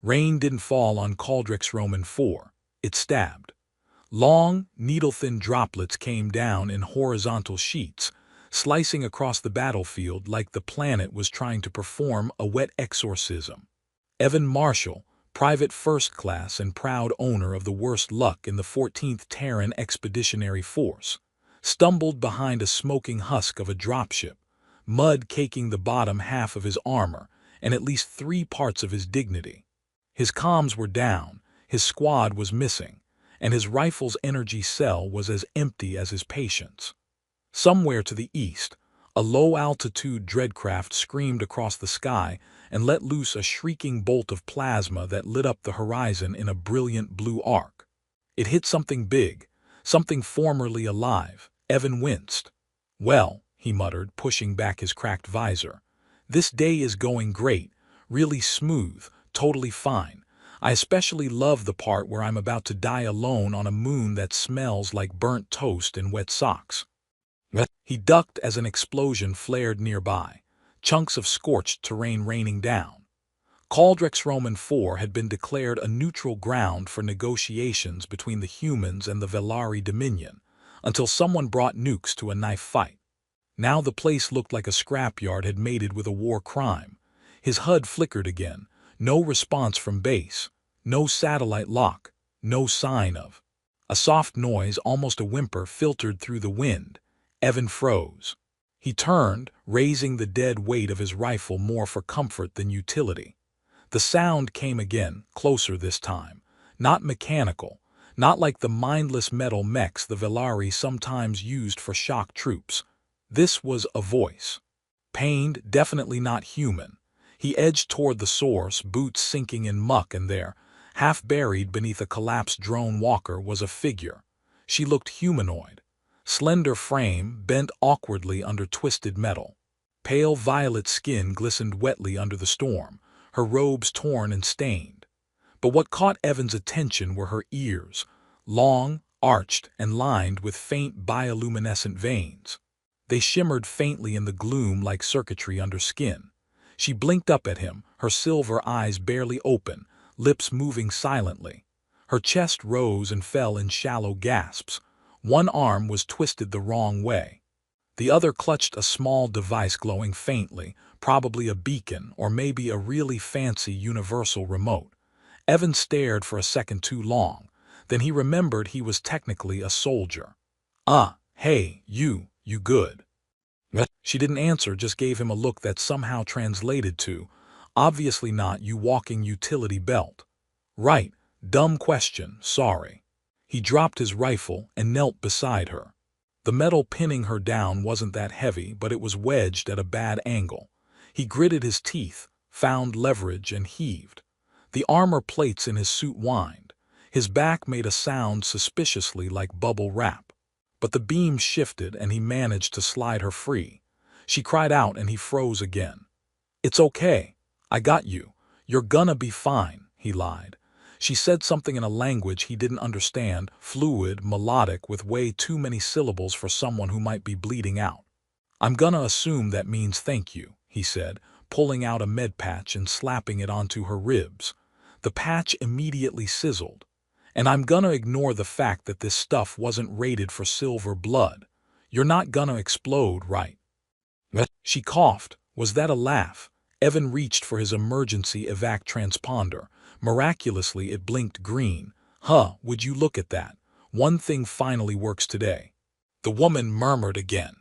Rain didn't fall on Caldrix Roman 4. It stabbed. Long, needle-thin droplets came down in horizontal sheets, slicing across the battlefield like the planet was trying to perform a wet exorcism. Evan Marshall, private first class and proud owner of the worst luck in the 14th Terran Expeditionary Force, stumbled behind a smoking husk of a dropship, mud caking the bottom half of his armor and at least 3 parts of his dignity. His comms were down, his squad was missing, and his rifle's energy cell was as empty as his patience. Somewhere to the east, a low-altitude dreadcraft screamed across the sky and let loose a shrieking bolt of plasma that lit up the horizon in a brilliant blue arc. It hit something big, something formerly alive. Evan winced. "Well," he muttered, pushing back his cracked visor, "this day is going great, really smooth, totally fine. I especially love the part where I'm about to die alone on a moon that smells like burnt toast and wet socks." He ducked as an explosion flared nearby, chunks of scorched terrain raining down. Caldrix Roman 4 had been declared a neutral ground for negotiations between the humans and the Velari Dominion, until someone brought nukes to a knife fight. Now the place looked like a scrapyard had mated with a war crime. His HUD flickered again. No response from base, no satellite lock, no sign of. A soft noise, almost a whimper, filtered through the wind. Evan froze. He turned, raising the dead weight of his rifle more for comfort than utility. The sound came again, closer this time. Not mechanical, not like the mindless metal mechs the Velari sometimes used for shock troops. This was a voice. Pained, definitely not human. He edged toward the source, boots sinking in muck, and there, half buried beneath a collapsed drone walker, was a figure. She looked humanoid. Slender frame, bent awkwardly under twisted metal. Pale violet skin glistened wetly under the storm, her robes torn and stained. But what caught Evan's attention were her ears, long, arched, and lined with faint bioluminescent veins. They shimmered faintly in the gloom like circuitry under skin. She blinked up at him, her silver eyes barely open, lips moving silently. Her chest rose and fell in shallow gasps. One arm was twisted the wrong way. The other clutched a small device glowing faintly, probably a beacon or maybe a really fancy universal remote. Evan stared for a second too long. Then he remembered he was technically a soldier. Hey, you good?" She didn't answer, just gave him a look that somehow translated to, "Obviously not, you walking utility belt." "Right, dumb question, sorry." He dropped his rifle and knelt beside her. The metal pinning her down wasn't that heavy, but it was wedged at a bad angle. He gritted his teeth, found leverage, and heaved. The armor plates in his suit whined. His back made a sound suspiciously like bubble wrap. But the beam shifted and he managed to slide her free. She cried out and he froze again. "It's okay. I got you. You're gonna be fine," he lied. She said something in a language he didn't understand, fluid, melodic, with way too many syllables for someone who might be bleeding out. "I'm gonna assume that means thank you," he said, pulling out a med patch and slapping it onto her ribs. The patch immediately sizzled. "And I'm gonna ignore the fact that this stuff wasn't rated for silver blood. You're not gonna explode, right?" She coughed. Was that a laugh? Evan reached for his emergency evac transponder. Miraculously, it blinked green. Would you look at that? One thing finally works today." The woman murmured again.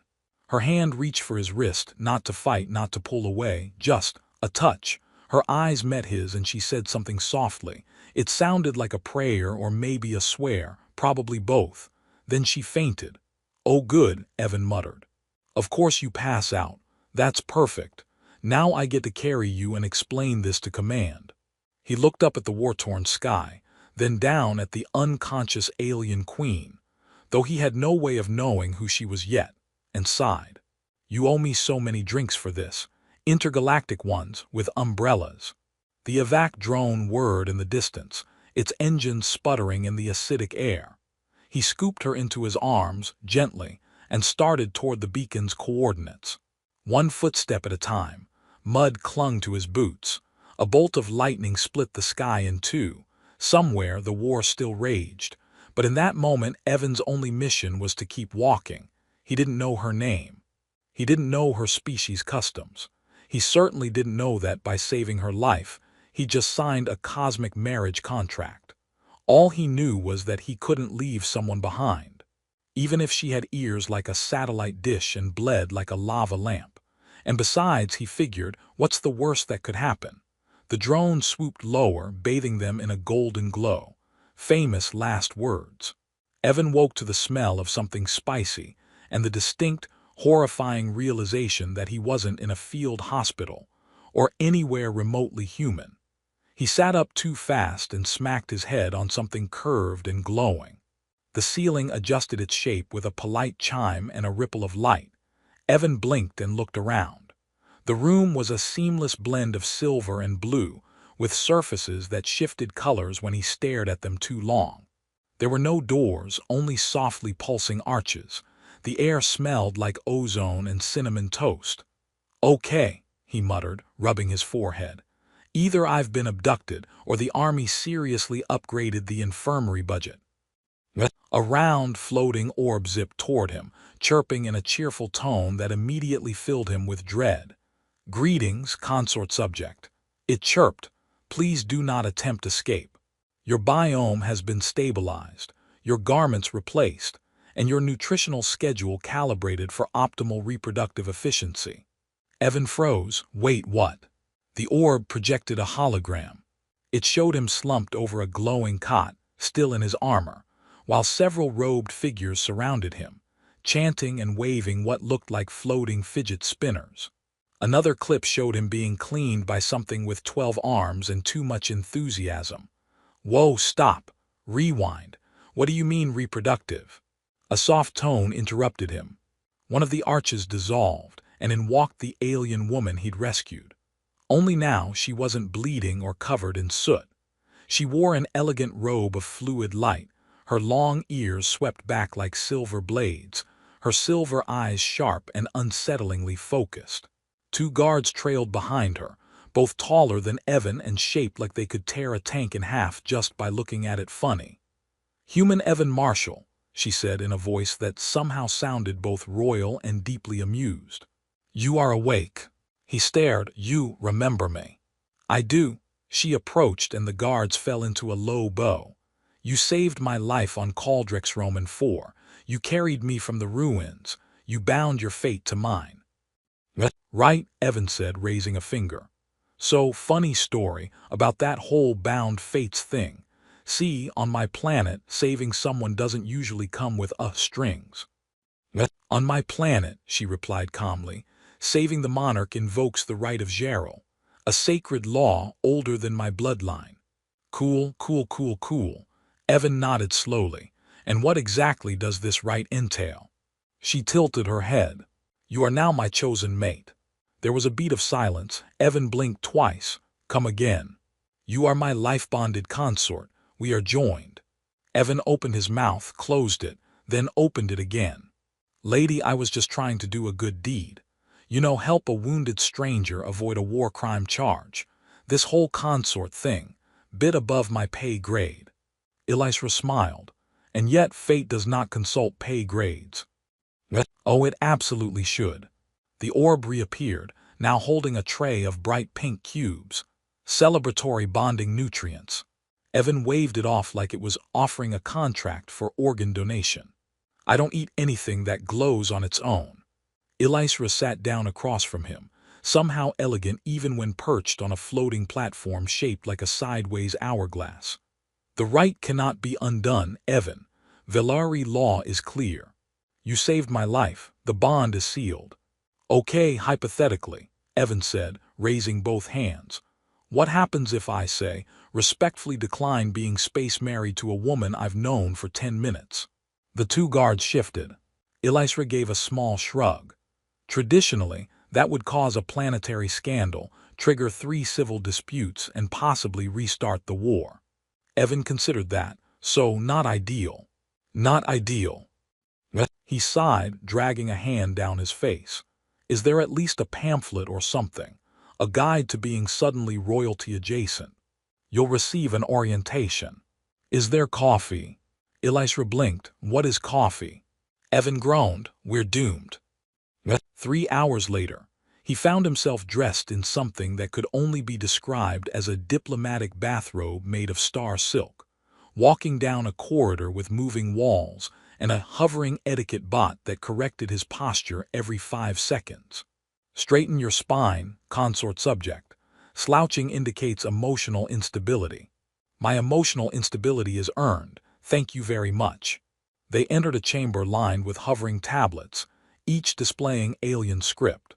Her hand reached for his wrist, not to fight, not to pull away, just a touch. Her eyes met his and she said something softly. It sounded like a prayer or maybe a swear, probably both. Then she fainted. "Oh good," Evan muttered. "Of course you pass out. That's perfect. Now I get to carry you and explain this to command." He looked up at the war-torn sky, then down at the unconscious alien queen, though he had no way of knowing who she was yet, and sighed. "You owe me so many drinks for this. Intergalactic ones, with umbrellas." The evac drone whirred in the distance, its engines sputtering in the acidic air. He scooped her into his arms, gently, and started toward the beacon's coordinates. One footstep at a time, mud clung to his boots. A bolt of lightning split the sky in two. Somewhere the war still raged, but in that moment Evan's only mission was to keep walking. He didn't know her name. He didn't know her species' customs. He certainly didn't know that by saving her life, he just signed a cosmic marriage contract. All he knew was that he couldn't leave someone behind, even if she had ears like a satellite dish and bled like a lava lamp. And besides, he figured, what's the worst that could happen? The drone swooped lower, bathing them in a golden glow. Famous last words. Evan woke to the smell of something spicy and the distinct, horrifying realization that he wasn't in a field hospital or anywhere remotely human. He sat up too fast and smacked his head on something curved and glowing. The ceiling adjusted its shape with a polite chime and a ripple of light. Evan blinked and looked around. The room was a seamless blend of silver and blue, with surfaces that shifted colors when he stared at them too long. There were no doors, only softly pulsing arches. The air smelled like ozone and cinnamon toast. "Okay," he muttered, rubbing his forehead. "Either I've been abducted or the army seriously upgraded the infirmary budget." A round, floating orb zipped toward him, chirping in a cheerful tone that immediately filled him with dread. "Greetings, consort subject." It chirped. "Please do not attempt escape. Your biome has been stabilized, your garments replaced, and your nutritional schedule calibrated for optimal reproductive efficiency." Evan froze. Wait, what? The orb projected a hologram. It showed him slumped over a glowing cot, still in his armor, while several robed figures surrounded him, chanting and waving what looked like floating fidget spinners. Another clip showed him being cleaned by something with 12 arms and too much enthusiasm. "Whoa, stop. Rewind. What do you mean reproductive?" A soft tone interrupted him. One of the arches dissolved, and in walked the alien woman he'd rescued. Only now she wasn't bleeding or covered in soot. She wore an elegant robe of fluid light, her long ears swept back like silver blades, her silver eyes sharp and unsettlingly focused. Two guards trailed behind her, both taller than Evan and shaped like they could tear a tank in half just by looking at it funny. "Human Evan Marshall," she said in a voice that somehow sounded both royal and deeply amused. "You are awake." He stared. "You remember me?" "I do." She approached and the guards fell into a low bow. "You saved my life on Caldrix Roman 4. You carried me from the ruins. You bound your fate to mine." "Right," Evan said, raising a finger. "So, funny story about that whole bound fates thing. See, on my planet, saving someone doesn't usually come with strings." "On my planet," she replied calmly, "saving the monarch invokes the right of Gerald, a sacred law older than my bloodline." "Cool, cool, cool, cool." Evan nodded slowly. "And what exactly does this right entail?" She tilted her head. "You are now my chosen mate." There was a beat of silence. Evan blinked twice. "Come again." "You are my life-bonded consort. We are joined." Evan opened his mouth, closed it, then opened it again. "Lady, I was just trying to do a good deed. You know, help a wounded stranger avoid a war crime charge. This whole consort thing, bit above my pay grade." Elysra smiled. "And yet fate does not consult pay grades." "Oh, it absolutely should." The orb reappeared, now holding a tray of bright pink cubes. "Celebratory bonding nutrients." Evan waved it off like it was offering a contract for organ donation. "I don't eat anything that glows on its own." Elysra sat down across from him, somehow elegant even when perched on a floating platform shaped like a sideways hourglass. "The right cannot be undone, Evan. Velari law is clear. You saved my life. The bond is sealed." "Okay, hypothetically," Evan said, raising both hands. "What happens if I say, respectfully decline being space married to a woman I've known for 10 minutes? The two guards shifted. Elysra gave a small shrug. "Traditionally, that would cause a planetary scandal, trigger 3 civil disputes, and possibly restart the war." Evan considered that, so not ideal. "Not ideal." He sighed, dragging a hand down his face. "Is there at least a pamphlet or something? a guide to being suddenly royalty adjacent. You'll receive an orientation. Is there coffee? Elysra blinked. What is coffee? Evan groaned. We're doomed. 3 hours later, he found himself dressed in something that could only be described as a diplomatic bathrobe made of star silk, walking down a corridor with moving walls and a hovering etiquette bot that corrected his posture every 5 seconds. Straighten your spine, consort subject. Slouching indicates emotional instability. My emotional instability is earned, thank you very much. They entered a chamber lined with hovering tablets, each displaying alien script.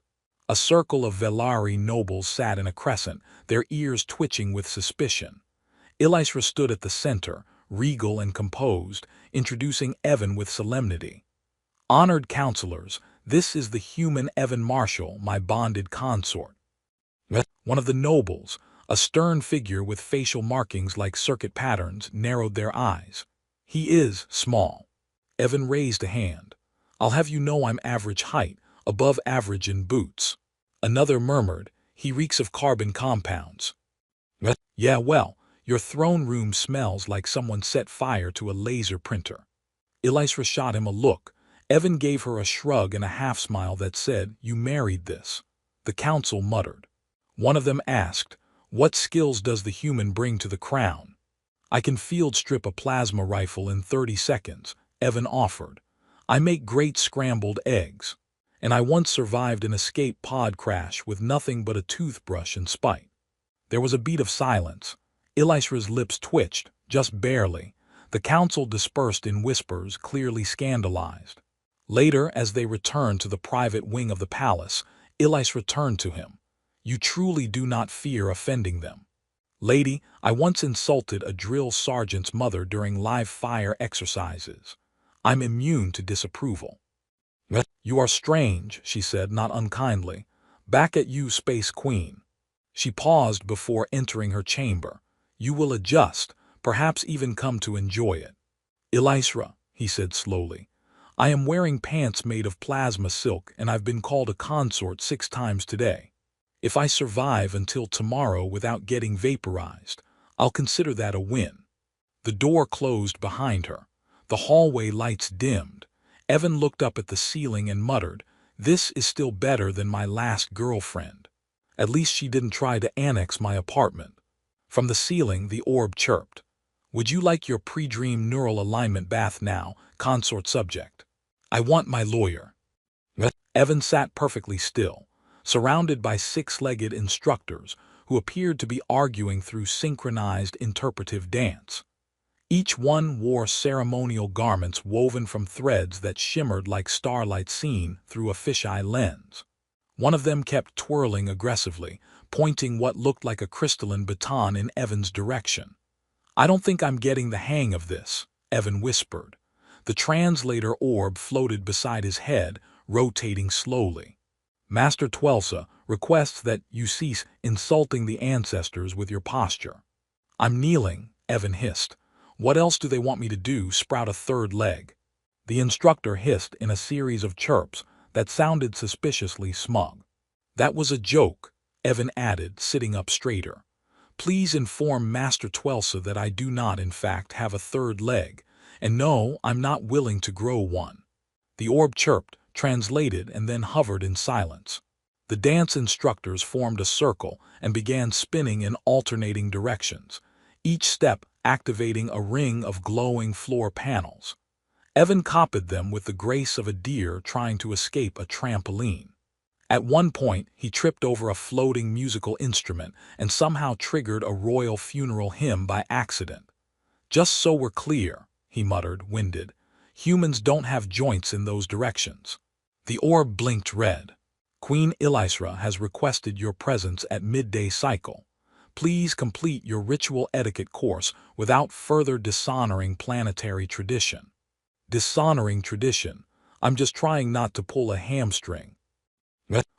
A circle of Velari nobles sat in a crescent, their ears twitching with suspicion. Elysra stood at the center, regal and composed, introducing Evan with solemnity. Honored counselors, this is the human Evan Marshall, my bonded consort. One of the nobles, a stern figure with facial markings like circuit patterns, narrowed their eyes. He is small. Evan raised a hand. I'll have you know I'm average height, above average in boots. Another murmured, he reeks of carbon compounds. Yeah, well, your throne room smells like someone set fire to a laser printer. Elysra shot him a look. Evan gave her a shrug and a half-smile that said, you married this. The council muttered. One of them asked, what skills does the human bring to the crown? I can field strip a plasma rifle in 30 seconds, Evan offered. I make great scrambled eggs. And I once survived an escape pod crash with nothing but a toothbrush and spite. There was a beat of silence. Elysra's lips twitched, just barely. The council dispersed in whispers, clearly scandalized. Later, as they returned to the private wing of the palace, Elysra turned to him. You truly do not fear offending them. Lady, I once insulted a drill sergeant's mother during live fire exercises. I'm immune to disapproval. You are strange, she said, not unkindly. Back at you, Space Queen. She paused before entering her chamber. You will adjust, perhaps even come to enjoy it. Elysra, he said slowly, I am wearing pants made of plasma silk and I've been called a consort 6 times today. If I survive until tomorrow without getting vaporized, I'll consider that a win. The door closed behind her. The hallway lights dimmed. Evan looked up at the ceiling and muttered, this is still better than my last girlfriend. At least she didn't try to annex my apartment. From the ceiling, the orb chirped. Would you like your pre-dream neural alignment bath now, consort subject? I want my lawyer. Evan sat perfectly still, surrounded by 6-legged instructors who appeared to be arguing through synchronized interpretive dance. Each one wore ceremonial garments woven from threads that shimmered like starlight seen through a fisheye lens. One of them kept twirling aggressively, pointing what looked like a crystalline baton in Evan's direction. I don't think I'm getting the hang of this, Evan whispered. The translator orb floated beside his head, rotating slowly. Master Twelsa requests that you cease insulting the ancestors with your posture. I'm kneeling, Evan hissed. What else do they want me to do, sprout a third leg? The instructor hissed in a series of chirps that sounded suspiciously smug. That was a joke, Evan added, sitting up straighter. Please inform Master Twelsa that I do not, in fact, have a third leg, and no, I'm not willing to grow one. The orb chirped, translated, and then hovered in silence. The dance instructors formed a circle and began spinning in alternating directions, each step activating a ring of glowing floor panels. Evan copied them with the grace of a deer trying to escape a trampoline. At one point, he tripped over a floating musical instrument and somehow triggered a royal funeral hymn by accident. Just so we're clear, he muttered, winded, humans don't have joints in those directions. The orb blinked red. Queen Elysra has requested your presence at midday cycle. Please complete your ritual etiquette course without further dishonoring planetary tradition. Dishonoring tradition? I'm just trying not to pull a hamstring.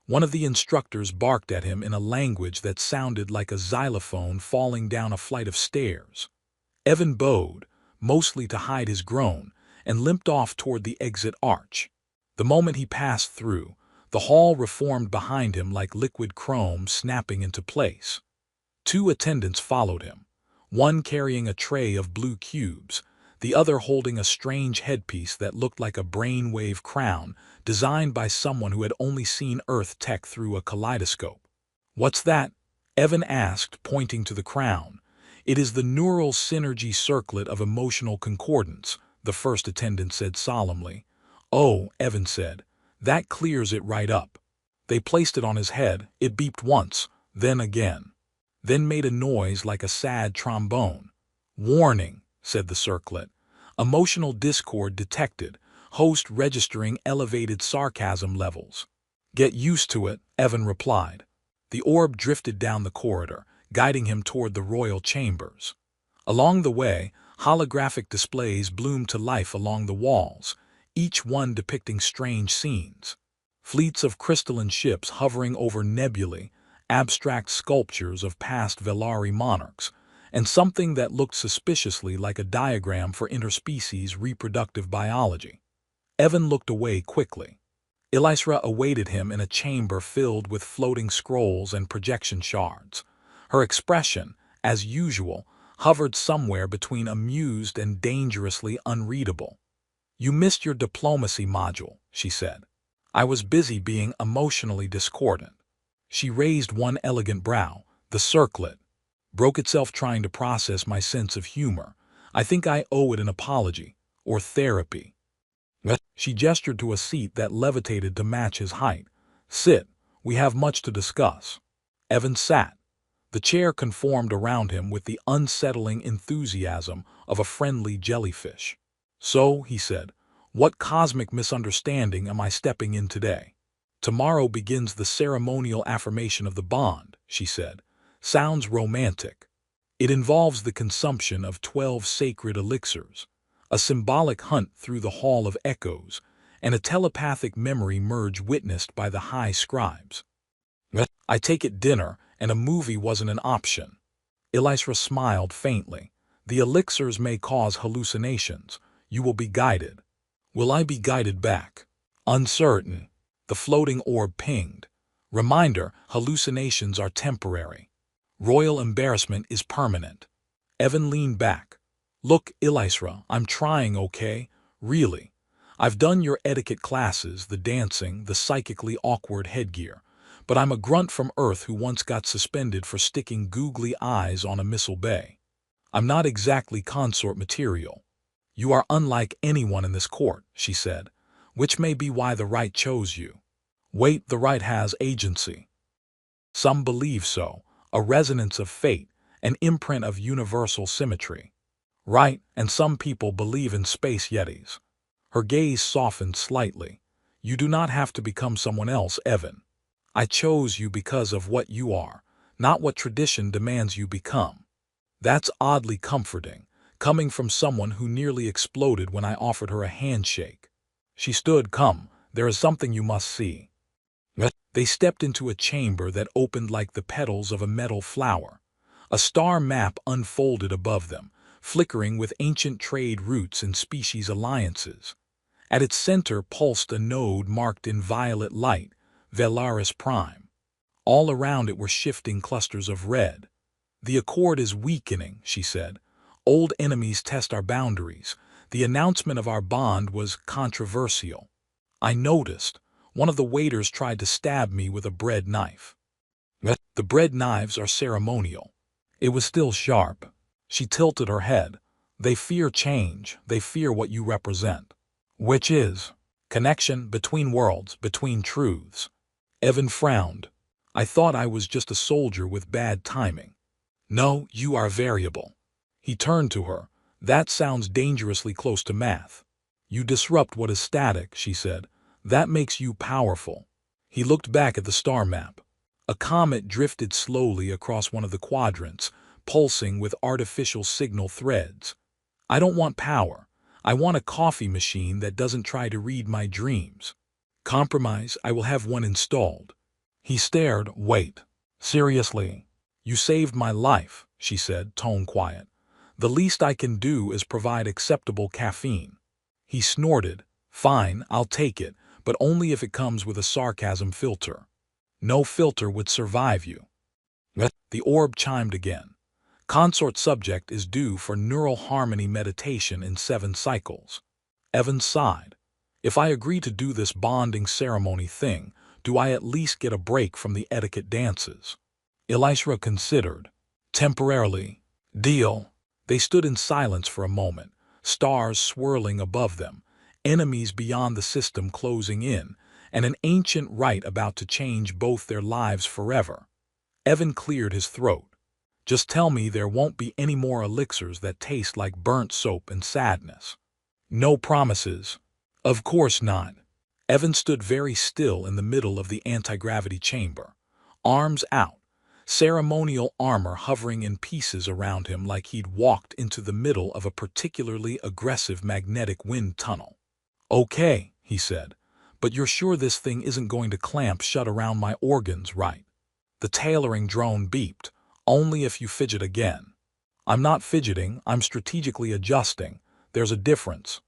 One of the instructors barked at him in a language that sounded like a xylophone falling down a flight of stairs. Evan bowed, mostly to hide his groan, and limped off toward the exit arch. The moment he passed through, The hall reformed behind him like liquid chrome snapping into place. Two attendants followed him, one carrying a tray of blue cubes, the other holding a strange headpiece that looked like a brainwave crown designed by someone who had only seen Earth tech through a kaleidoscope. "What's that?" Evan asked, pointing to the crown. "It is the neural synergy circlet of emotional concordance," the first attendant said solemnly. "Oh," Evan said, "that clears it right up." They placed it on his head. It beeped once, then again, then made a noise like a sad trombone. "Warning," said the circlet. "Emotional discord detected. Host registering elevated sarcasm levels." "Get used to it," Evan replied. The orb drifted down the corridor, guiding him toward the royal chambers. Along the way, holographic displays bloomed to life along the walls, each one depicting strange scenes. Fleets of crystalline ships hovering over nebulae, abstract sculptures of past Velari monarchs, and something that looked suspiciously like a diagram for interspecies reproductive biology. Evan looked away quickly. Elisra awaited him in a chamber filled with floating scrolls and projection shards. Her expression, as usual, hovered somewhere between amused and dangerously unreadable. "You missed your diplomacy module," she said. "I was busy being emotionally discordant." She raised one elegant brow. The circlet broke itself trying to process my sense of humor. "I think I owe it an apology, or therapy." She gestured to a seat that levitated to match his height. "Sit, we have much to discuss." Evan sat. The chair conformed around him with the unsettling enthusiasm of a friendly jellyfish. "So," he said, "what cosmic misunderstanding am I stepping in today?" "Tomorrow begins the ceremonial affirmation of the bond," she said. "Sounds romantic. It involves the consumption of 12 sacred elixirs, a symbolic hunt through the Hall of Echoes, and a telepathic memory merge witnessed by the high scribes. I take it dinner and a movie wasn't an option." Elisra smiled faintly. "The elixirs may cause hallucinations. You will be guided." "Will I be guided back?" "Uncertain." The floating orb pinged. "Reminder, hallucinations are temporary. Royal embarrassment is permanent." Evan leaned back. "Look, Elisra, I'm trying, okay? Really. I've done your etiquette classes, the dancing, the psychically awkward headgear. But I'm a grunt from Earth who once got suspended for sticking googly eyes on a missile bay. I'm not exactly consort material." "You are unlike anyone in this court," she said, "which may be why the right chose you." "Wait, the right has agency." "Some believe so, a resonance of fate, an imprint of universal symmetry." "Right, and some people believe in space yetis." Her gaze softened slightly. "You do not have to become someone else, Evan. I chose you because of what you are, not what tradition demands you become." That's oddly comforting, coming from someone who nearly exploded when I offered her a handshake. She stood. "Come, there is something you must see." They stepped into a chamber that opened like the petals of a metal flower. A star map unfolded above them, flickering with ancient trade routes and species alliances. At its center pulsed a node marked in violet light, Velaris Prime. All around it were shifting clusters of red. "The accord is weakening," she said. "Old enemies test our boundaries. The announcement of our bond was controversial. I noticed. One of the waiters tried to stab me with a bread knife." "The bread knives are ceremonial." It was still sharp. She tilted her head. "They fear change. They fear what you represent." "Which is?" "Connection between worlds, between truths." Evan frowned. "I thought I was just a soldier with bad timing." "No, you are variable." He turned to her. "That sounds dangerously close to math." "You disrupt what is static," she said. "That makes you powerful." He looked back at the star map. A comet drifted slowly across one of the quadrants, pulsing with artificial signal threads. "I don't want power. I want a coffee machine that doesn't try to read my dreams." "Compromise, I will have one installed." He stared. "Wait. Seriously?" "You saved my life," she said, tone quiet. "The least I can do is provide acceptable caffeine." He snorted. "Fine, I'll take it, but only if it comes with a sarcasm filter. No filter would survive you. The orb chimed again. Consort subject is due for neural harmony meditation in 7 cycles. Evan sighed. If I agree to do this bonding ceremony thing, do I at least get a break from the etiquette dances? Elisra considered. Temporarily. Deal. They stood in silence for a moment, stars swirling above them, enemies beyond the system closing in, and an ancient rite about to change both their lives forever. Evan cleared his throat. Just tell me there won't be any more elixirs that taste like burnt soap and sadness. No promises. Of course not. Evan stood very still in the middle of the anti-gravity chamber, arms out, ceremonial armor hovering in pieces around him like he'd walked into the middle of a particularly aggressive magnetic wind tunnel. Okay, he said, but you're sure this thing isn't going to clamp shut around my organs, right? The tailoring drone beeped. Only if you fidget again. I'm not fidgeting, I'm strategically adjusting. There's a difference.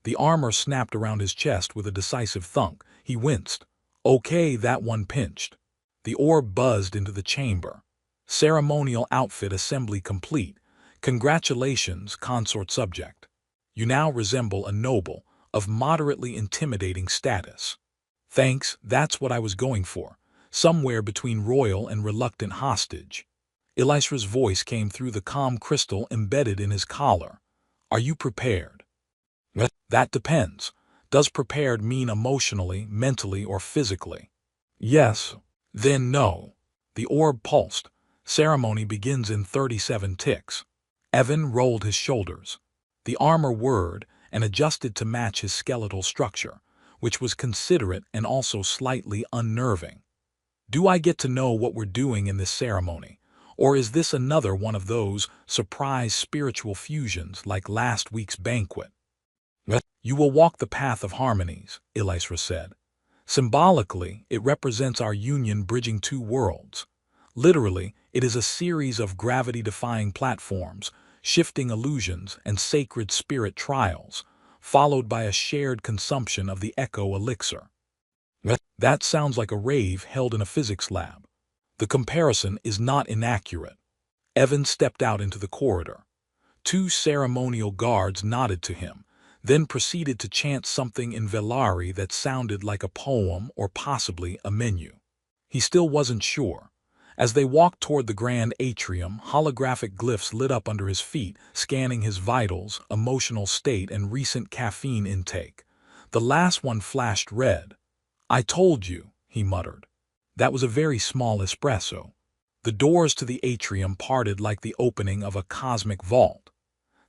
The armor snapped around his chest with a decisive thunk. He winced. Okay, that one pinched. The orb buzzed into the chamber. Ceremonial outfit assembly complete. Congratulations, consort subject. You now resemble a noble of moderately intimidating status. Thanks, that's what I was going for. Somewhere between royal and reluctant hostage. Elisra's voice came through the calm crystal embedded in his collar. Are you prepared? That depends. Does prepared mean emotionally, mentally, or physically? Yes. Then no. The orb pulsed. Ceremony begins in 37 ticks. Evan rolled his shoulders. The armor whirred and adjusted to match his skeletal structure, which was considerate and also slightly unnerving. Do I get to know what we're doing in this ceremony, or is this another one of those surprise spiritual fusions like last week's banquet? You will walk the path of harmonies, Elisra said. Symbolically, it represents our union bridging 2 worlds. Literally, it is a series of gravity-defying platforms, shifting illusions, and sacred spirit trials, followed by a shared consumption of the echo elixir. That sounds like a rave held in a physics lab. The comparison is not inaccurate. Evan stepped out into the corridor. 2 ceremonial guards nodded to him, then proceeded to chant something in Velari that sounded like a poem or possibly a menu. He still wasn't sure. As they walked toward the grand atrium, holographic glyphs lit up under his feet, scanning his vitals, emotional state, and recent caffeine intake. The last one flashed red. I told you, he muttered. That was a very small espresso. The doors to the atrium parted like the opening of a cosmic vault.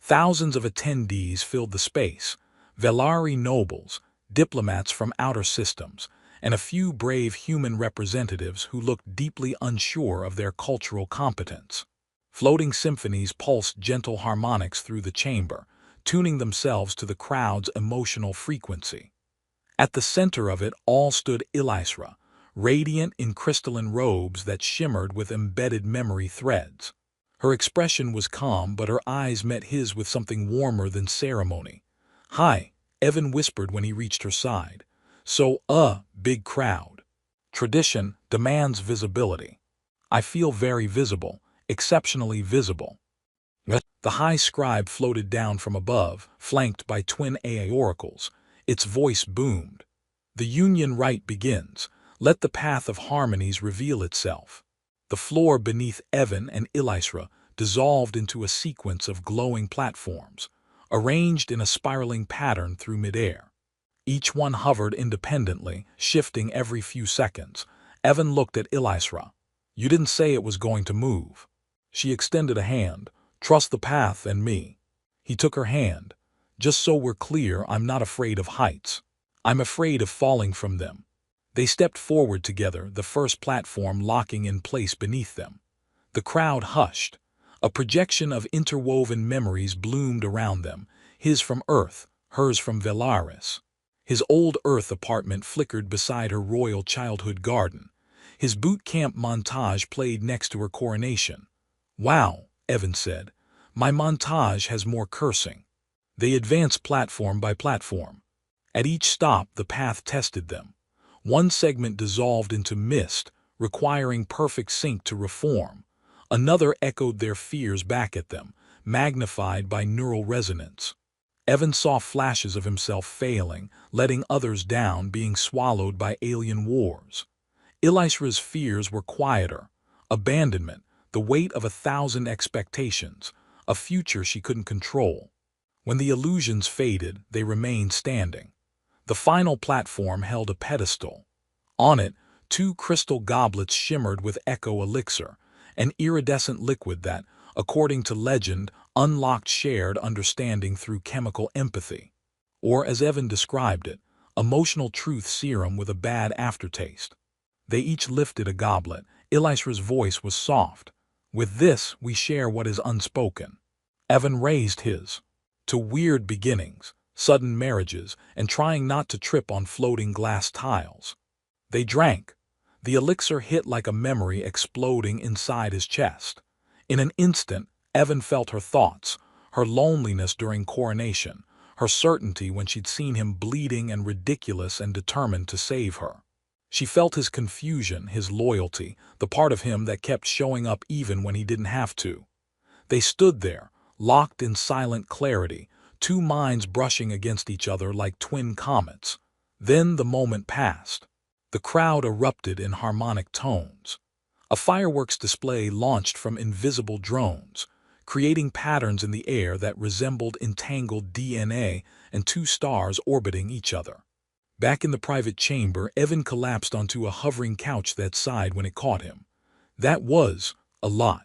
Thousands of attendees filled the space, Velari nobles, diplomats from outer systems, and a few brave human representatives who looked deeply unsure of their cultural competence. Floating symphonies pulsed gentle harmonics through the chamber, tuning themselves to the crowd's emotional frequency. At the center of it all stood Elisra, radiant in crystalline robes that shimmered with embedded memory threads. Her expression was calm, but her eyes met his with something warmer than ceremony. Hi, Evan whispered when he reached her side. So, big crowd. Tradition demands visibility. I feel very visible, exceptionally visible. The high scribe floated down from above, flanked by twin AI oracles. Its voice boomed. The union rite begins. Let the path of harmonies reveal itself. The floor beneath Evan and Elisra dissolved into a sequence of glowing platforms, arranged in a spiraling pattern through midair. Each one hovered independently, shifting every few seconds. Evan looked at Elisra. You didn't say it was going to move. She extended a hand. Trust the path and me. He took her hand. Just so we're clear, I'm not afraid of heights. I'm afraid of falling from them. They stepped forward together, the first platform locking in place beneath them. The crowd hushed. A projection of interwoven memories bloomed around them, his from Earth, hers from Velaris. His old Earth apartment flickered beside her royal childhood garden. His boot camp montage played next to her coronation. Wow, Evan said. My montage has more cursing. They advanced platform by platform. At each stop, the path tested them. One segment dissolved into mist, requiring perfect sync to reform. Another echoed their fears back at them, magnified by neural resonance. Evan saw flashes of himself failing, letting others down, being swallowed by alien wars. Elisra's fears were quieter. Abandonment, the weight of 1,000 expectations, a future she couldn't control. When the illusions faded, they remained standing. The final platform held a pedestal. On it, 2 crystal goblets shimmered with echo elixir, an iridescent liquid that, according to legend, unlocked shared understanding through chemical empathy. Or, as Evan described it, emotional truth serum with a bad aftertaste. They each lifted a goblet. Elisra's voice was soft. With this, we share what is unspoken. Evan raised his. To weird beginnings, sudden marriages, and trying not to trip on floating glass tiles. They drank. The elixir hit like a memory exploding inside his chest. In an instant, Evan felt her thoughts, her loneliness during coronation, her certainty when she'd seen him bleeding and ridiculous and determined to save her. She felt his confusion, his loyalty, the part of him that kept showing up even when he didn't have to. They stood there, locked in silent clarity, 2 minds brushing against each other like twin comets. Then the moment passed. The crowd erupted in harmonic tones. A fireworks display launched from invisible drones, creating patterns in the air that resembled entangled DNA and 2 stars orbiting each other. Back in the private chamber, Evan collapsed onto a hovering couch that sighed when it caught him. That was a lot.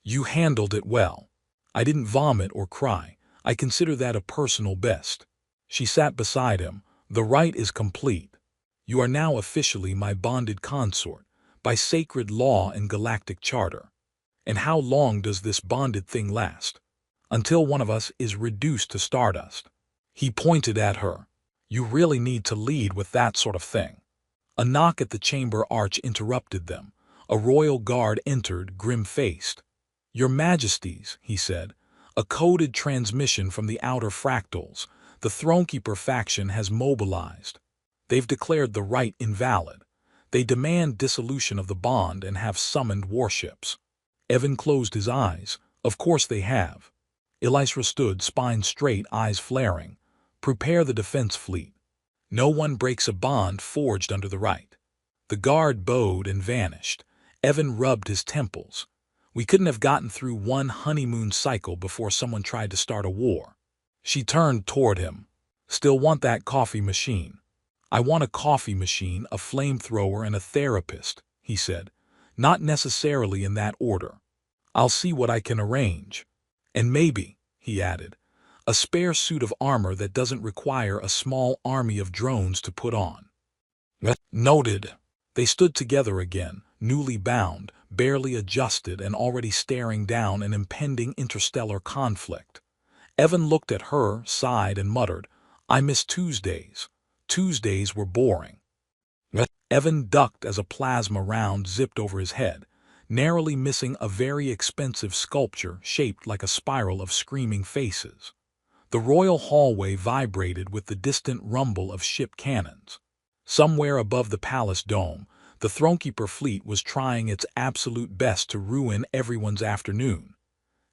You handled it well. I didn't vomit or cry. I consider that a personal best. She sat beside him. The rite is complete. You are now officially my bonded consort, by sacred law and galactic charter. And how long does this bonded thing last? Until one of us is reduced to stardust. He pointed at her. You really need to lead with that sort of thing. A knock at the chamber arch interrupted them. A royal guard entered, grim-faced. Your Majesties, he said, a coded transmission from the outer fractals. The Thronekeeper faction has mobilized. They've declared the rite invalid. They demand dissolution of the bond and have summoned warships. Evan closed his eyes. Of course they have. Elisra stood, spine straight, eyes flaring. Prepare the defense fleet. No one breaks a bond forged under the rite. The guard bowed and vanished. Evan rubbed his temples. We couldn't have gotten through 1 honeymoon cycle before someone tried to start a war. She turned toward him. Still want that coffee machine? I want a coffee machine, a flamethrower, and a therapist, he said. Not necessarily in that order. I'll see what I can arrange. And maybe, he added, a spare suit of armor that doesn't require a small army of drones to put on. Noted. They stood together again, newly bound, barely adjusted, and already staring down an impending interstellar conflict. Evan looked at her, sighed, and muttered, I miss Tuesdays. Tuesdays were boring. Evan ducked as a plasma round zipped over his head, narrowly missing a very expensive sculpture shaped like a spiral of screaming faces. The royal hallway vibrated with the distant rumble of ship cannons. Somewhere above the palace dome, the Thronekeeper fleet was trying its absolute best to ruin everyone's afternoon.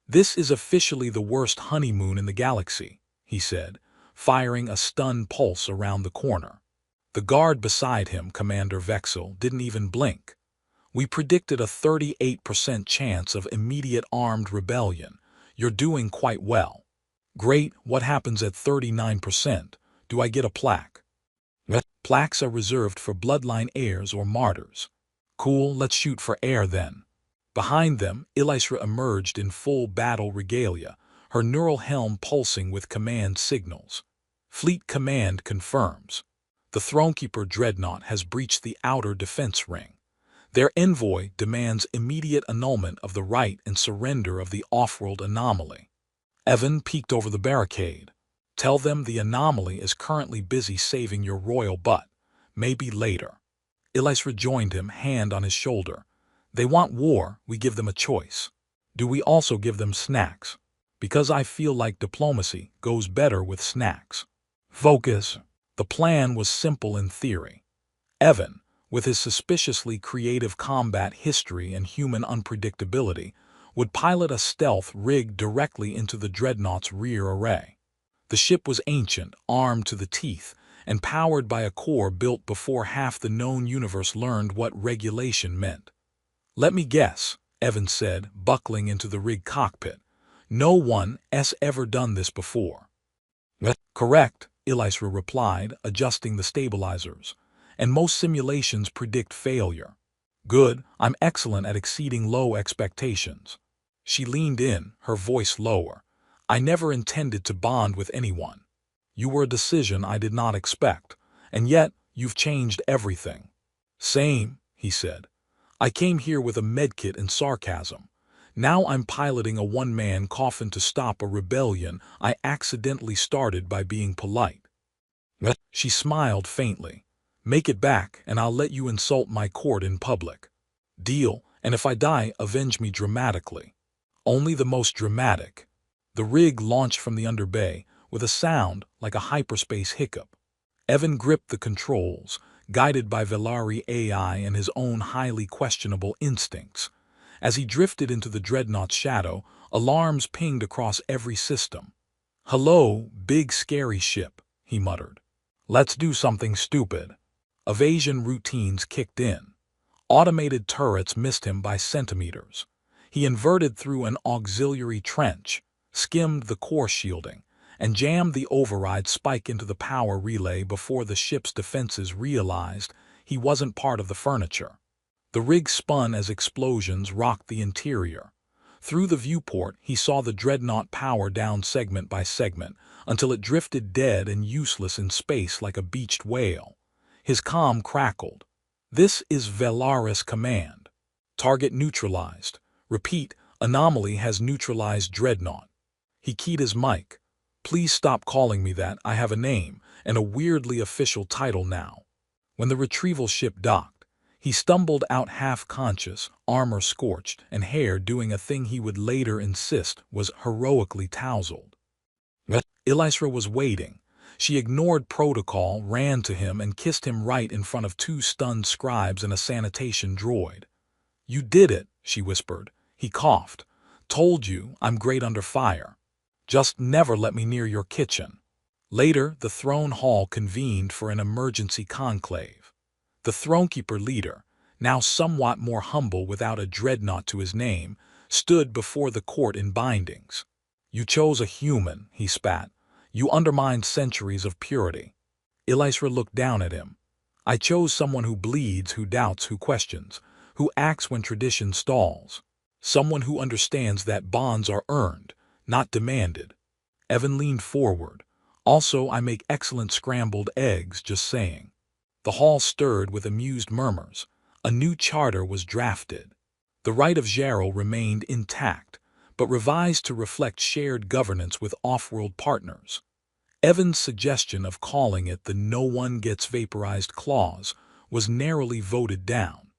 This is officially the worst honeymoon in the galaxy, he said, firing a stun pulse around the corner. The guard beside him, Commander Vexel, didn't even blink. We predicted a 38% chance of immediate armed rebellion. You're doing quite well. Great, what happens at 39%? Do I get a plaque? Plaques are reserved for bloodline heirs or martyrs. Cool, let's shoot for air then. Behind them, Elisra emerged in full battle regalia, her neural helm pulsing with command signals. Fleet command confirms. The Thronekeeper dreadnought has breached the outer defense ring. Their envoy demands immediate annulment of the rite and surrender of the off-world anomaly. Evan peeked over the barricade. Tell them the anomaly is currently busy saving your royal butt. Maybe later. Elisra joined him, hand on his shoulder. They want war, we give them a choice. Do we also give them snacks? Because I feel like diplomacy goes better with snacks. Focus. The plan was simple in theory. Evan, with his suspiciously creative combat history and human unpredictability, would pilot a stealth rig directly into the dreadnought's rear array. The ship was ancient, armed to the teeth, and powered by a core built before half the known universe learned what regulation meant. "Let me guess," Evan said, buckling into the rig cockpit. "No one's ever done this before." "Correct," Elisra replied, adjusting the stabilizers. "And most simulations predict failure." "Good, I'm excellent at exceeding low expectations." She leaned in, her voice lower. "I never intended to bond with anyone. You were a decision I did not expect, and yet you've changed everything." "Same," he said. "I came here with a medkit and sarcasm. Now I'm piloting a one-man coffin to stop a rebellion I accidentally started by being polite." She smiled faintly. "Make it back, and I'll let you insult my court in public." "Deal, and if I die, avenge me dramatically." "Only the most dramatic." The rig launched from the underbay with a sound like a hyperspace hiccup. Evan gripped the controls, guided by Velari AI and his own highly questionable instincts. As he drifted into the dreadnought's shadow, alarms pinged across every system. "Hello, big scary ship," he muttered. "Let's do something stupid." Evasion routines kicked in. Automated turrets missed him by centimeters. He inverted through an auxiliary trench, skimmed the core shielding, and jammed the override spike into the power relay before the ship's defenses realized he wasn't part of the furniture. The rig spun as explosions rocked the interior. Through the viewport, he saw the dreadnought power down segment by segment until it drifted dead and useless in space like a beached whale. His comm crackled. "This is Velaris command. Target neutralized. Repeat, anomaly has neutralized dreadnought." He keyed his mic. "Please stop calling me that. I have a name, and a weirdly official title now." When the retrieval ship docked, he stumbled out half-conscious, armor scorched, and hair doing a thing he would later insist was heroically tousled. Elisra was waiting. She ignored protocol, ran to him, and kissed him right in front of two stunned scribes and a sanitation droid. "You did it," she whispered. He coughed. "Told you, I'm great under fire. Just never let me near your kitchen." Later, the throne hall convened for an emergency conclave. The thronekeeper leader, now somewhat more humble without a dreadnought to his name, stood before the court in bindings. "You chose a human," he spat. "You undermined centuries of purity." Elisra looked down at him. "I chose someone who bleeds, who doubts, who questions, who acts when tradition stalls. Someone who understands that bonds are earned, not demanded." Evan leaned forward. "Also, I make excellent scrambled eggs, just saying." The hall stirred with amused murmurs. A new charter was drafted. The right of Gerald remained intact, but revised to reflect shared governance with off-world partners. Evan's suggestion of calling it the "no one gets vaporized" clause was narrowly voted down.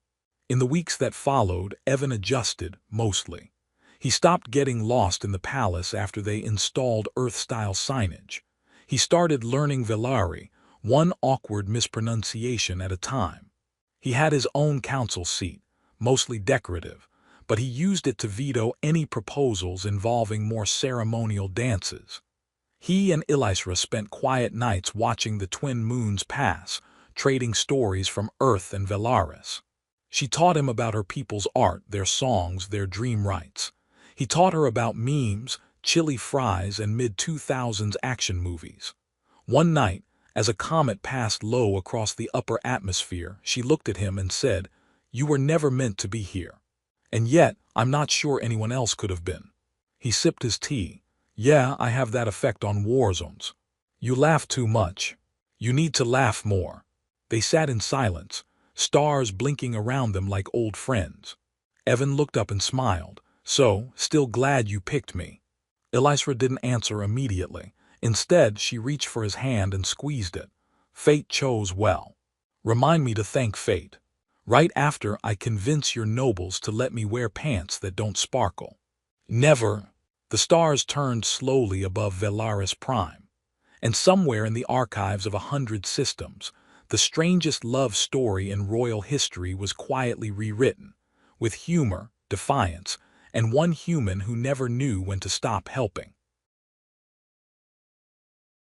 In the weeks that followed, Evan adjusted, mostly. He stopped getting lost in the palace after they installed Earth-style signage. He started learning Velari, one awkward mispronunciation at a time. He had his own council seat, mostly decorative, but he used it to veto any proposals involving more ceremonial dances. He and Elisra spent quiet nights watching the twin moons pass, trading stories from Earth and Velaris. She taught him about her people's art, their songs, their dream rites. He taught her about memes, chili fries, and mid-2000s action movies. One night, as a comet passed low across the upper atmosphere, she looked at him and said, "You were never meant to be here. And yet, I'm not sure anyone else could have been." He sipped his tea. "Yeah, I have that effect on war zones. You laugh too much. You need to laugh more." They sat in silence, stars blinking around them like old friends. Evan looked up and smiled. "So, still glad you picked me." Elisra didn't answer immediately. Instead, she reached for his hand and squeezed it. "Fate chose well. Remind me to thank fate. Right after I convince your nobles to let me wear pants that don't sparkle." "Never." The stars turned slowly above Velaris Prime. And somewhere in the archives of 100 systems, the strangest love story in royal history was quietly rewritten, with humor, defiance, and one human who never knew when to stop helping.